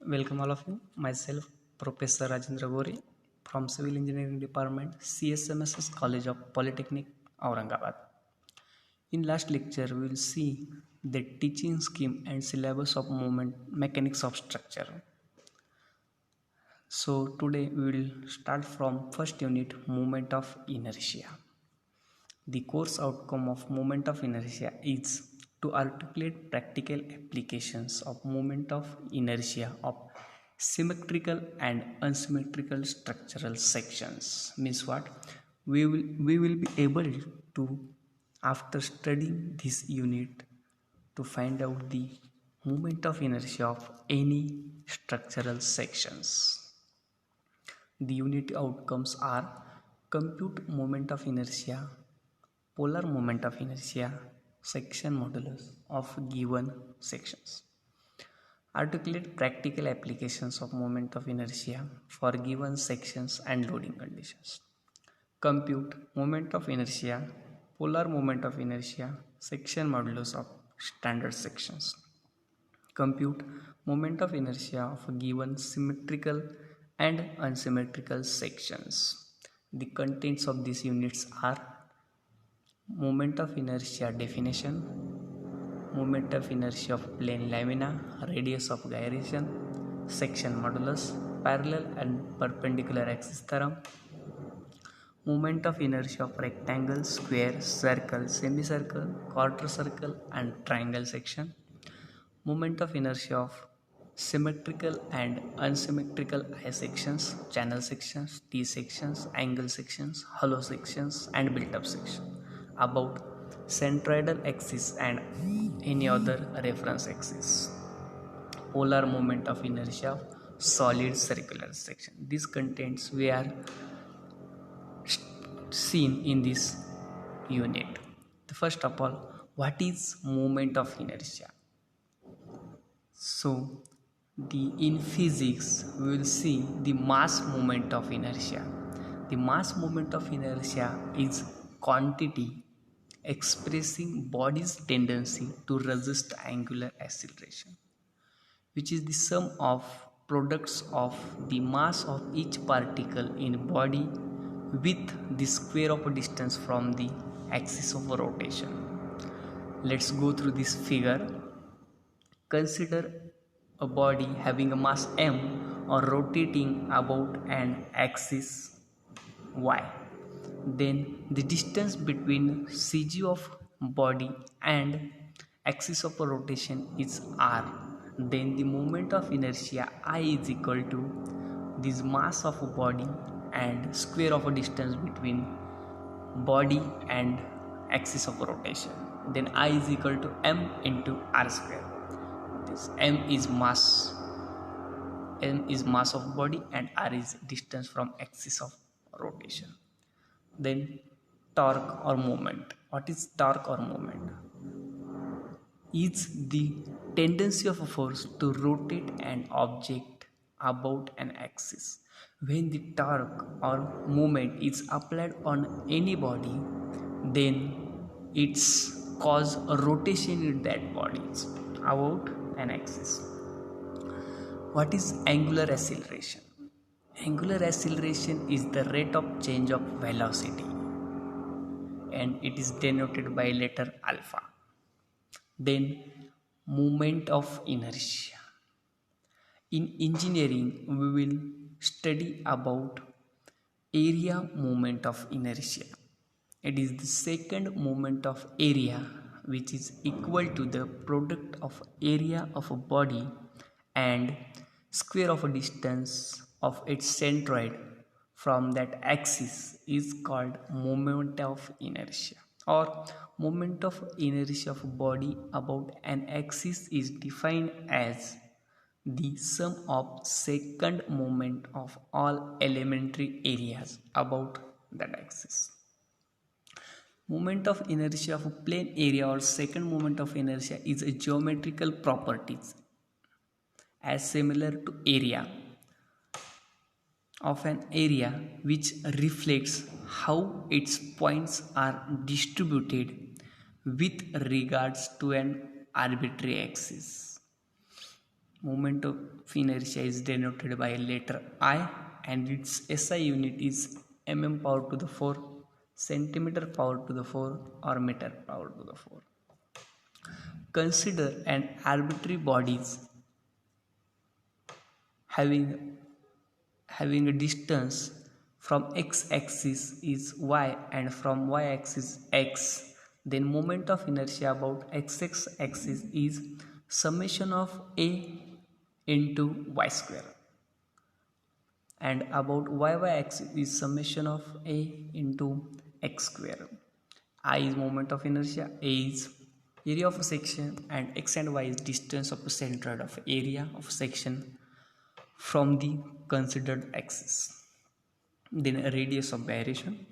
Welcome all of you. Myself, Professor Rajendra Gori from Civil Engineering Department, CSMSS College of Polytechnic, Aurangabad. In last lecture, we will see the teaching scheme and syllabus of movement mechanics of structure. So today we will start from first unit, moment of inertia. The course outcome of moment of inertia is to articulate practical applications of moment of inertia of symmetrical and unsymmetrical structural sections. Means what? We will be able to, after studying this unit, to find out the moment of inertia of any structural sections. The unit outcomes are compute moment of inertia, polar moment of inertia, section modulus of given sections. Articulate practical applications of moment of inertia for given sections and loading conditions. Compute moment of inertia, polar moment of inertia, section modulus of standard sections. Compute moment of inertia of a given symmetrical and unsymmetrical sections. The contents of these units are moment of inertia definition, moment of inertia of plane lamina, radius of gyration, section modulus, parallel and perpendicular axis theorem, moment of inertia of rectangle, square, circle, semicircle, quarter circle and triangle section, moment of inertia of symmetrical and unsymmetrical I sections, channel sections, T sections, angle sections, hollow sections and built-up section about centroidal axis and any other reference axis. Polar moment of inertia of solid circular section. These contents were seen in this unit. First of all, what is moment of inertia? So, in physics, we will see the mass moment of inertia. The mass moment of inertia is quantity expressing body's tendency to resist angular acceleration, which is the sum of products of the mass of each particle in body with the square of a distance from the axis of rotation. Let's go through this figure. Consider a body having a mass m or rotating about an axis y. Then the distance between CG of body and axis of rotation is r. Then the moment of inertia I is equal to this mass of a body and square of a distance between body and axis of rotation. Then I is equal to m into r square. This m is mass of body and r is distance from axis of rotation. Then torque or moment. What is torque or moment? Is the tendency of a force to rotate an object about an axis. When the torque or moment is applied on any body, then it's cause a rotation in that body about an axis. What is angular acceleration? Angular acceleration is the rate of change of velocity and it is denoted by letter alpha. Then moment of inertia. In engineering, we will study about area moment of inertia. It is the second moment of area which is equal to the product of area of a body and square of a distance of its centroid from that axis is called moment of inertia, or moment of inertia of a body about an axis is defined as the sum of second moment of all elementary areas about that axis. Moment of inertia of a plane area or second moment of inertia is a geometrical properties as similar to area of an area which reflects how its points are distributed with regards to an arbitrary axis. moment of inertia is denoted by letter I, and its SI unit is mm power to the 4, centimeter power to the 4, or meter power to the 4. Consider an arbitrary bodies having a distance from x-axis is y and from y-axis x. Then moment of inertia about x-axis is summation of a into y square, and about y-axis is summation of a into x square. I is moment of inertia, a is area of a section, and x and y is distance of the center of area of section from the considered axis. Then a radius of gyration.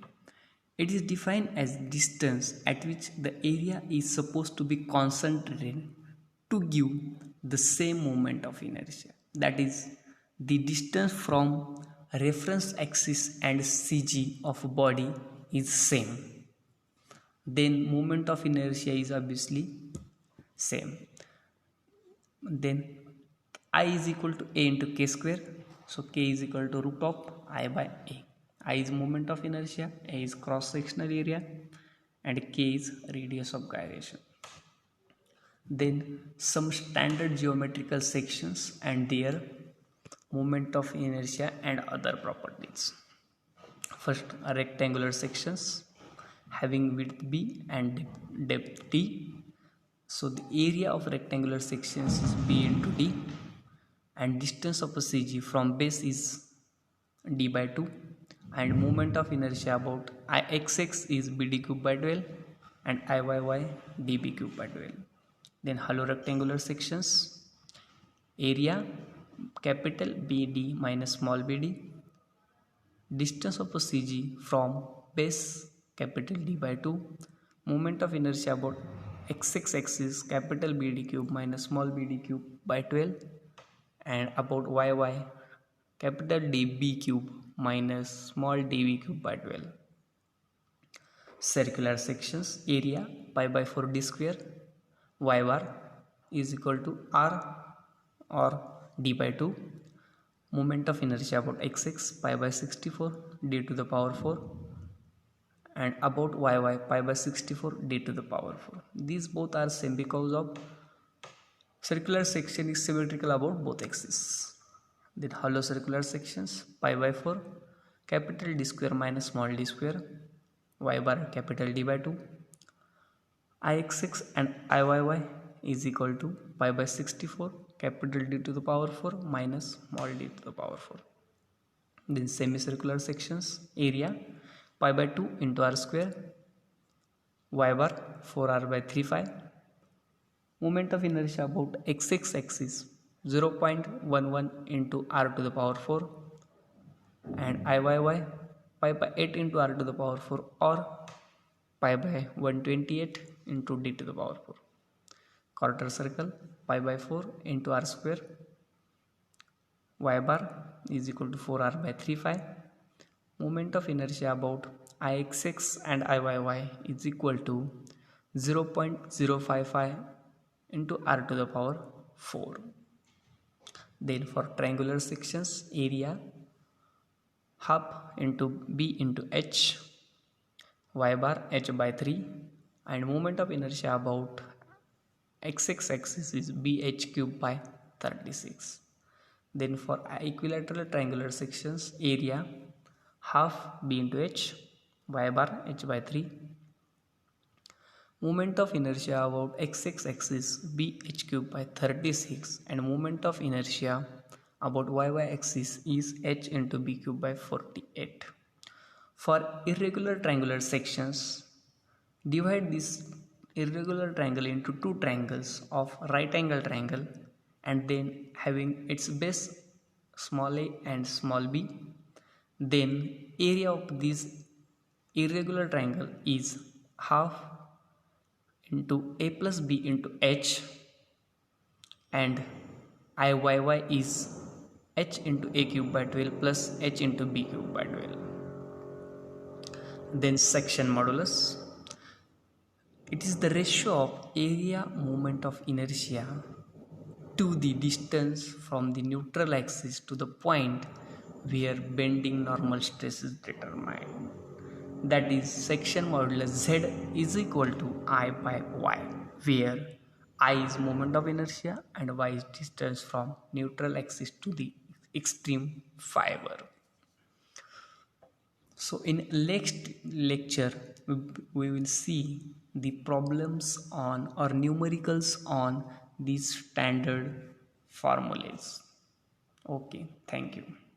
It is defined as distance at which the area is supposed to be concentrated to give the same moment of inertia. That is, the distance from reference axis and CG of a body is same. Then moment of inertia is obviously same. Then I is equal to a into k square. So k is equal to root of I by a. I is moment of inertia, a is cross sectional area, and k is radius of gyration. Then some standard geometrical sections and their moment of inertia and other properties. First, rectangular sections having width b and depth d. So the area of rectangular sections is b into d, and distance of a CG from base is d by 2, and moment of inertia about Ixx is bd cube by 12 and Iyy db cube by 12. Then hollow rectangular sections, area capital BD minus small bd, distance of a CG from base capital D by 2, moment of inertia about Xx axis capital BD cube minus small bd cube by 12, and about Yy capital DB cube minus small dv cube by 12. Circular sections, area pi by 4 d square, y bar is equal to r or d by 2, moment of inertia about xx pi by 64 d to the power 4, and about yy pi by 64 d to the power 4. These both are same because of circular section is symmetrical about both axes. Then hollow circular sections, pi by 4 capital D square minus small d square, y bar capital D by 2, Ixx and Iyy is equal to pi by 64 capital D to the power 4 minus small d to the power 4. Then semicircular sections, area pi by 2 into r square, y bar 4r by 3 phi, moment of inertia about xx axis 0.11 into r to the power 4, and Iyy pi by 8 into r to the power 4 or pi by 128 into d to the power 4. Quarter circle, pi by 4 into r square, y bar is equal to 4r by 3 phi, moment of inertia about Ixx and Iyy is equal to 0.055 into r to the power 4. Then for triangular sections, area half into b into h, y bar h by 3, and moment of inertia about xx axis is bh cube by 36. Then for equilateral triangular sections, area half b into h, y bar h by 3, moment of inertia about xx axis bh cube by 36, and moment of inertia about y axis is h into b cube by 48. For irregular triangular sections, divide this irregular triangle into two triangles of right angle triangle, and then having its base small a and small b. Then area of this irregular triangle is half into a plus b into h, and Iyy is h into a cube by 12 plus h into b cube by 12. Then section modulus. It is the ratio of area moment of inertia to the distance from the neutral axis to the point where bending normal stress is determined. That is, section modulus Z is equal to I by Y, where I is moment of inertia and Y is distance from neutral axis to the extreme fiber. So in next lecture, we will see the problems on or numericals on these standard formulas. Okay, thank you.